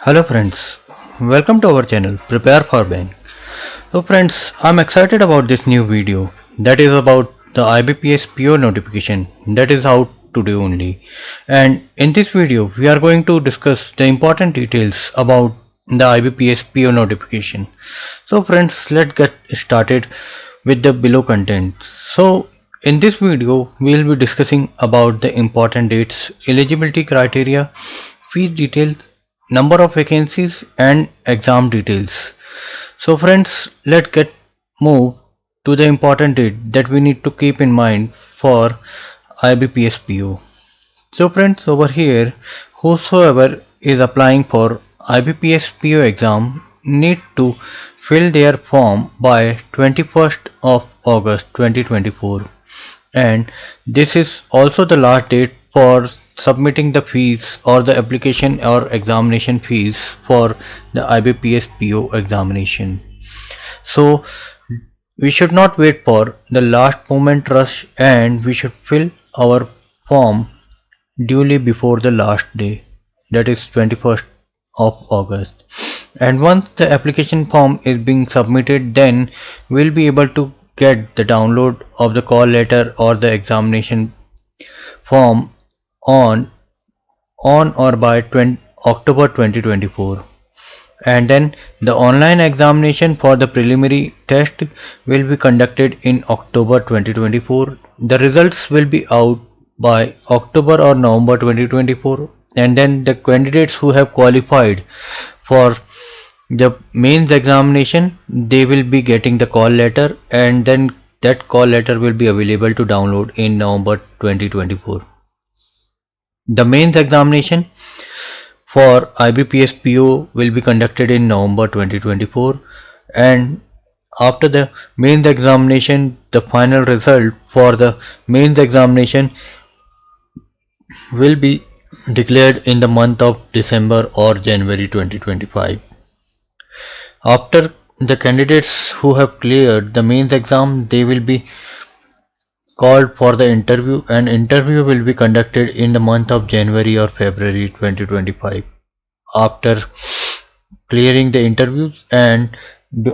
Hello friends, welcome to our channel Prepare for Bank. So friends, I'm excited about this new video that is about the IBPS PO notification that is out today only. And in this video we are going to discuss the important details about the IBPS PO notification. So friends, let's get started with the below content. So in this video we will be discussing about the important dates, eligibility criteria, fees details, number of vacancies and exam details. So friends, let's get move to the important date that we need to keep in mind for IBPS PO. So friends, over here, whosoever is applying for IBPS PO exam need to fill their form by 21st of August 2024, and this is also the last date for submitting the fees or the application or examination fees for the IBPS PO examination. So we should not wait for the last moment rush, and we should fill our form duly before the last day, that is 21st of August. And once the application form is being submitted, then we'll be able to get the download of the call letter or the examination form on or by October 2024. And then the online examination for the preliminary test will be conducted in October 2024. The results will be out by October or November 2024, and then the candidates who have qualified for the mains examination, they will be getting the call letter, and then that call letter will be available to download in November 2024. The mains examination for IBPS PO will be conducted in November 2024, and after the mains examination, the final result for the mains examination will be declared in the month of December or January 2025. After the candidates who have cleared the mains exam, they will be called for the interview, and interview will be conducted in the month of January or February 2025. After clearing the interviews and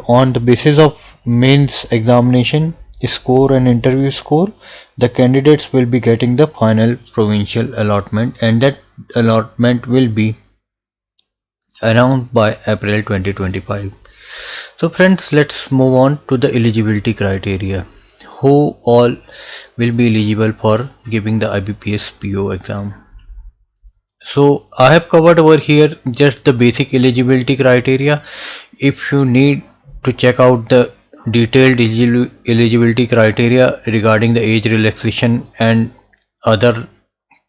on the basis of mains examination score and interview score, the candidates will be getting the final provincial allotment, and that allotment will be announced by April 2025. So friends, let's move on to the eligibility criteria. Who all will be eligible for giving the IBPS PO exam? So I have covered over here just the basic eligibility criteria. If you need to check out the detailed eligibility criteria regarding the age relaxation and other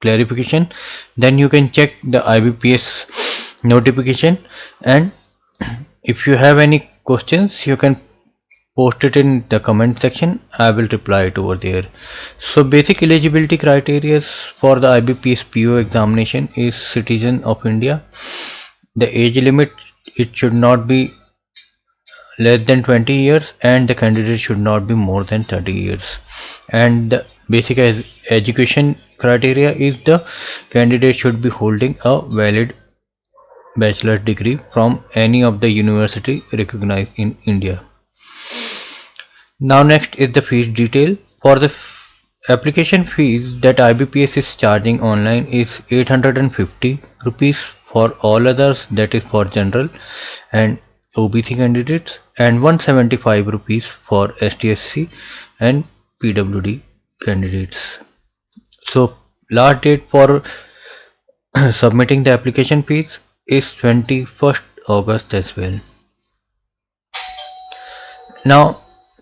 clarification, then you can check the IBPS notification, and if you have any questions you can post it in the comment section. I will reply it over there. So basic eligibility criteria for the IBPS PO examination is citizen of India. The age limit, it should not be less than 20 years, and the candidate should not be more than 30 years. And the basic education criteria is the candidate should be holding a valid bachelor's degree from any of the university recognized in India. Now next is the fees detail. For the application fees that IBPS is charging online is 850 rupees for all others, that is for general and OBC candidates, and 175 rupees for STSC and PWD candidates. So last date for submitting the application fees is 21st August as well. Now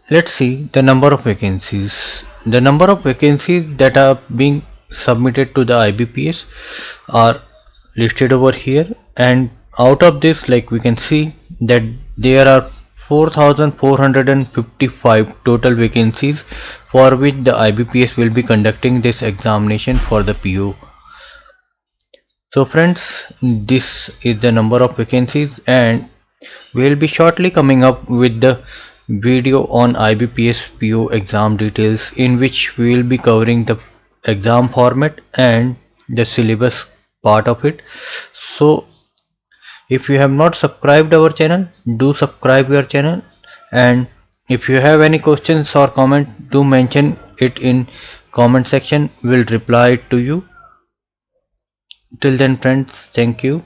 let's see the number of vacancies. The number of vacancies that are being submitted to the IBPS are listed over here, and out of this, like we can see that there are 4455 total vacancies for which the IBPS will be conducting this examination for the PO. So friends, this is the number of vacancies, and we will be shortly coming up with the video on IBPS PO exam details, in which we will be covering the exam format and the syllabus part of it. So If you have not subscribed our channel, do subscribe your channel, and if you have any questions or comment, do mention it in comment section. We'll reply it to you. Till then friends, thank you.